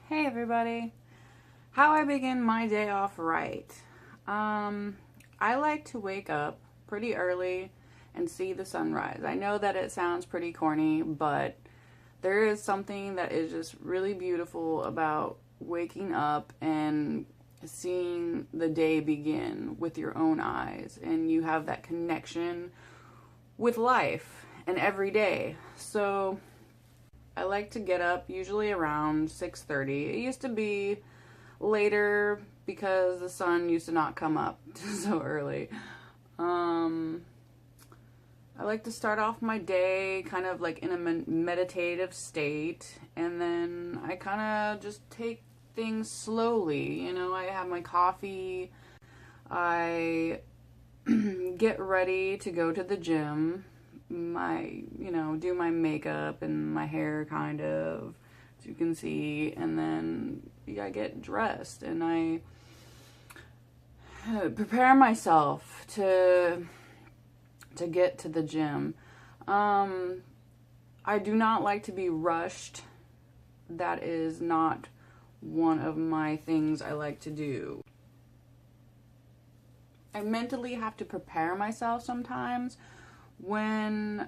Hey everybody. How I begin my day off right. I like to wake up pretty early and see the sunrise. I know that it sounds pretty corny, but there is something that is just really beautiful about waking up and seeing the day begin with your own eyes, and you have that connection with life and every day. So I like to get up usually around 6:30. It used to be later because the sun used to not come up so early. Um, I like to start off my day kind of like in a meditative state, and then I kind of just take things slowly. I have my coffee, I get ready to go to the gym, do my makeup and my hair kind of, as you can see, and then I get dressed and I prepare myself to get to the gym. I do not like to be rushed. That is not one of my things I like to do. I mentally have to prepare myself sometimes. When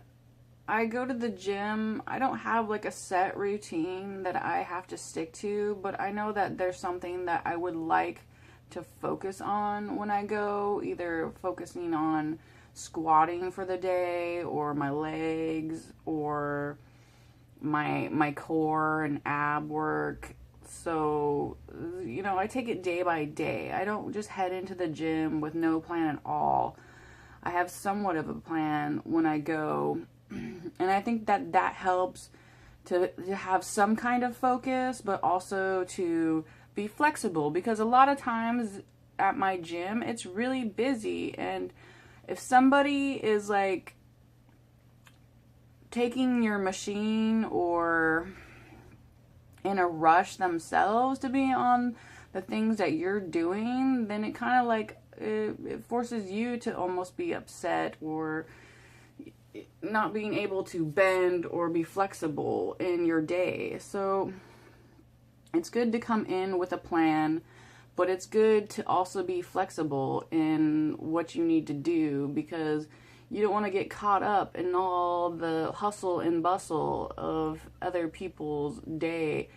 I go to the gym, I don't have like a set routine that I have to stick to, but I know that there's something that I would like to focus on when I go, either focusing on squatting for the day or my legs or my core and ab work. So, I take it day by day. I don't just head into the gym with no plan at all. I have somewhat of a plan when I go, and I think that helps to have some kind of focus, but also to be flexible, because a lot of times at my gym, it's really busy, and if somebody is like taking your machine or in a rush themselves to be on the things that you're doing, then it kind of like it forces you to almost be upset or not being able to bend or be flexible in your day. So it's good to come in with a plan, but it's good to also be flexible in what you need to do, because you don't want to get caught up in all the hustle and bustle of other people's day.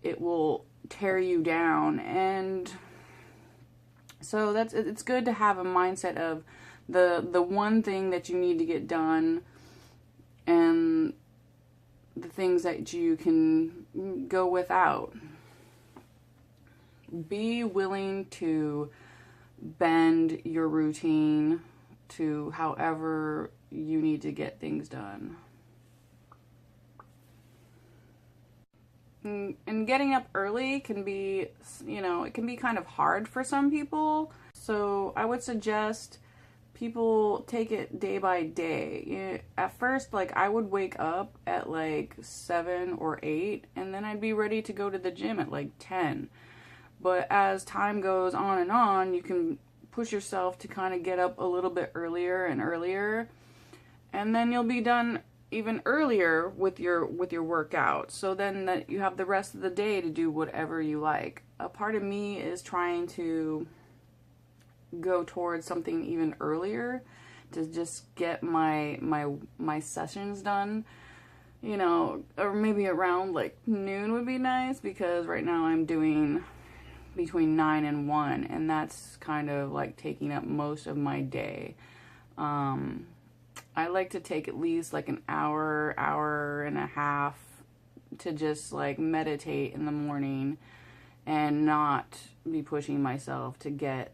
It will tear you down. And so it's good to have a mindset of the one thing that you need to get done and the things that you can go without. Be willing to bend your routine to however you need to get things done. And getting up early can be, it can be kind of hard for some people. So I would suggest people take it day by day. At first, like, I would wake up at like 7 or 8, and then I'd be ready to go to the gym at like 10. But as time goes on, you can push yourself to kind of get up a little bit earlier and earlier, and then you'll be done even earlier with your workout. So then that you have the rest of the day to do whatever you like. A part of me is trying to go towards something even earlier to just get my sessions done. Or maybe around like noon would be nice, because right now I'm doing between 9 and 1, and that's kind of like taking up most of my day. I like to take at least like an hour and a half to just like meditate in the morning and not be pushing myself to get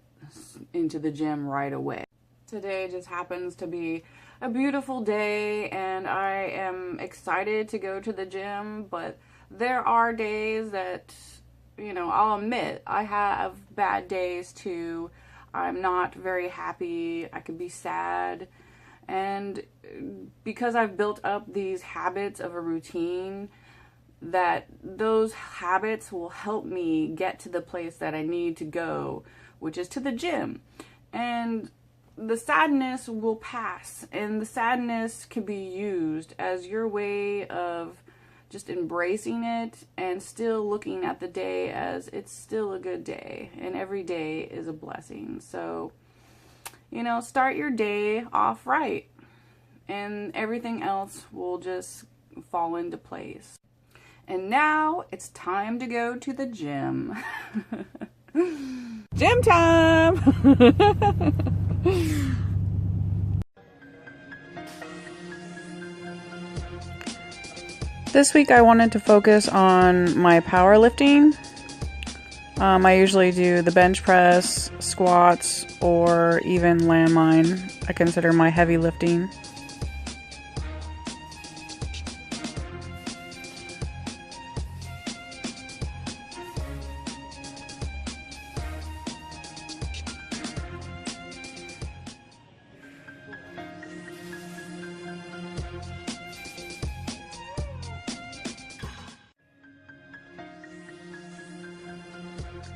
into the gym right away. Today just happens to be a beautiful day, and I am excited to go to the gym, but there are days that, I'll admit I have bad days too. I'm not very happy. I could be sad. And because I've built up these habits of a routine, that those habits will help me get to the place that I need to go, which is to the gym. And the sadness will pass, and the sadness can be used as your way of just embracing it and still looking at the day as it's still a good day, and every day is a blessing. So, you know, start your day off right and everything else will just fall into place. And now it's time to go to the gym. Gym time! This week I wanted to focus on my powerlifting. I usually do the bench press, squats, or even landmine. I consider my heavy lifting.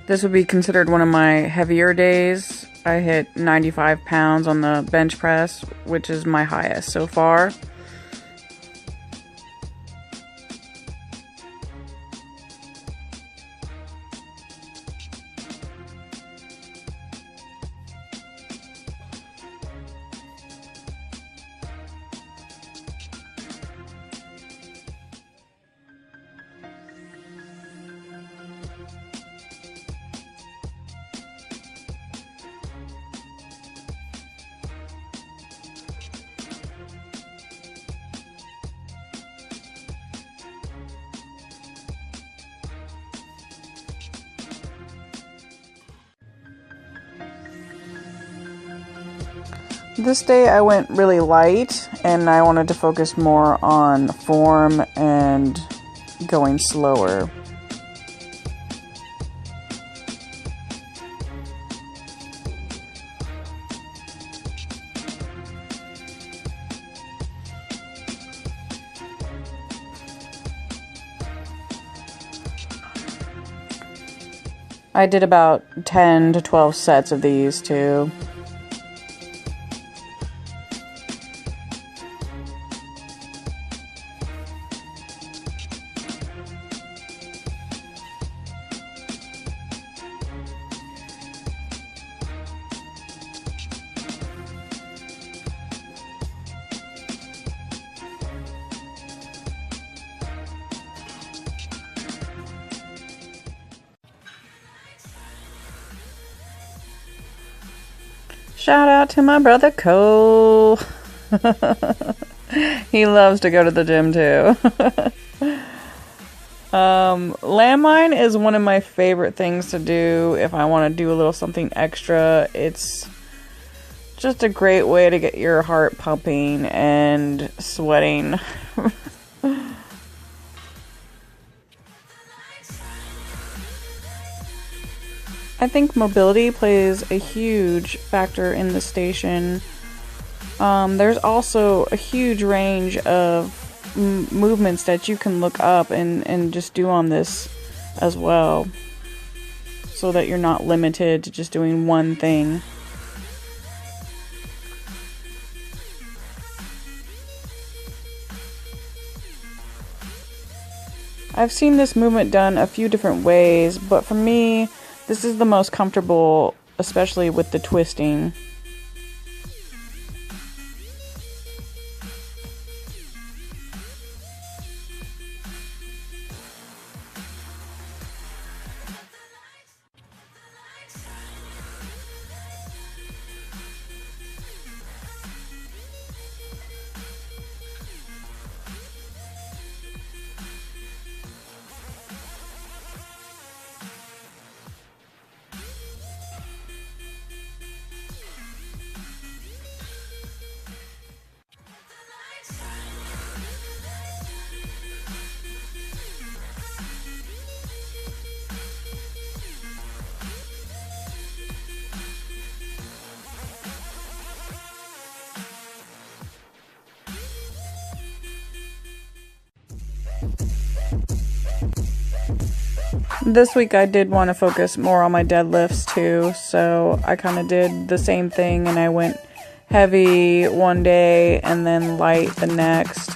This would be considered one of my heavier days. I hit 95 pounds on the bench press, which is my highest so far. This day I went really light and I wanted to focus more on form and going slower. I did about 10 to 12 sets of these too. Shout out to my brother Cole. He loves to go to the gym too. Landmine is one of my favorite things to do if I want to do a little something extra. It's just a great way to get your heart pumping and sweating. I think mobility plays a huge factor in the station. There's also a huge range of movements that you can look up and just do on this as well, so that you're not limited to just doing one thing. I've seen this movement done a few different ways, but for me, this is the most comfortable, especially with the twisting. This week I did want to focus more on my deadlifts too, so I kind of did the same thing and I went heavy one day and then light the next.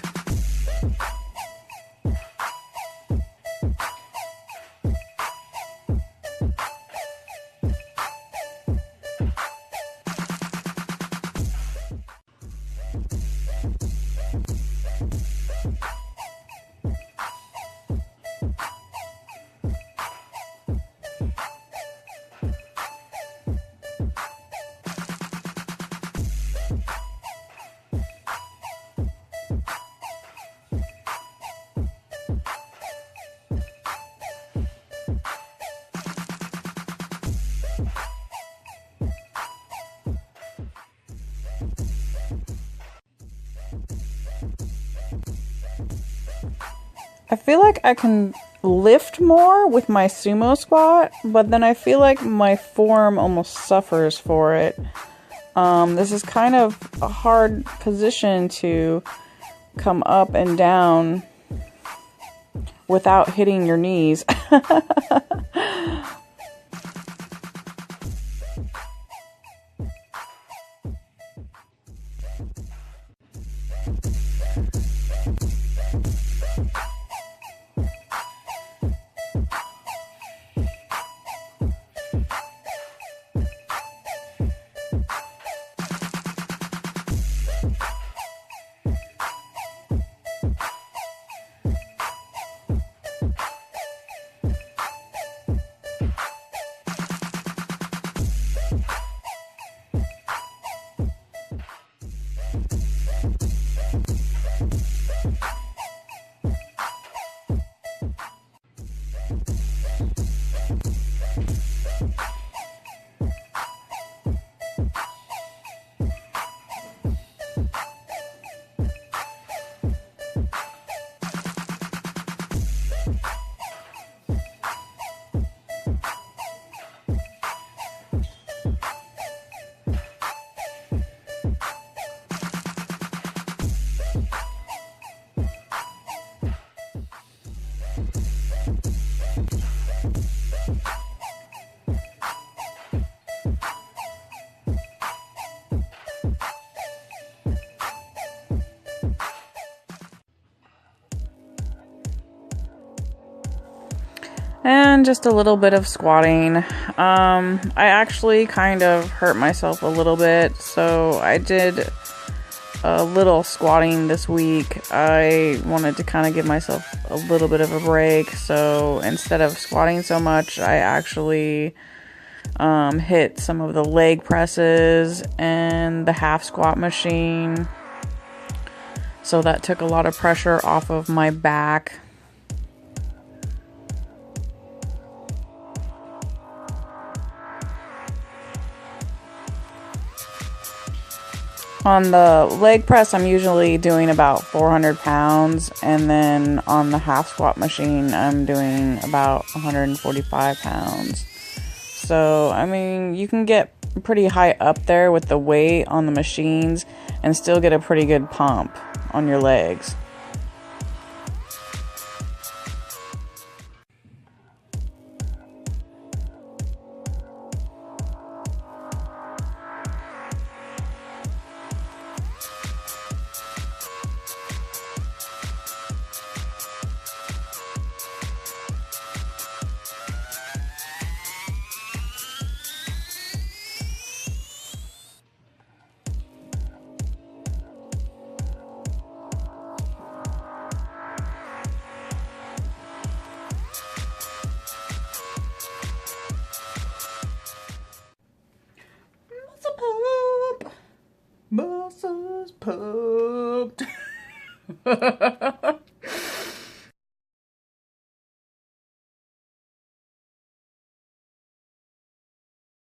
I feel like I can lift more with my sumo squat, but then I feel like my form almost suffers for it. This is kind of a hard position to come up and down without hitting your knees. And just a little bit of squatting. I actually kind of hurt myself a little bit, so I did a little squatting this week. I wanted to kind of give myself a little bit of a break, so instead of squatting so much, I actually hit some of the leg presses and the half squat machine. So that took a lot of pressure off of my back. On the leg press, I'm usually doing about 400 pounds, and then on the half squat machine, I'm doing about 145 pounds. So, I mean, you can get pretty high up there with the weight on the machines and still get a pretty good pump on your legs. Muscles pumped.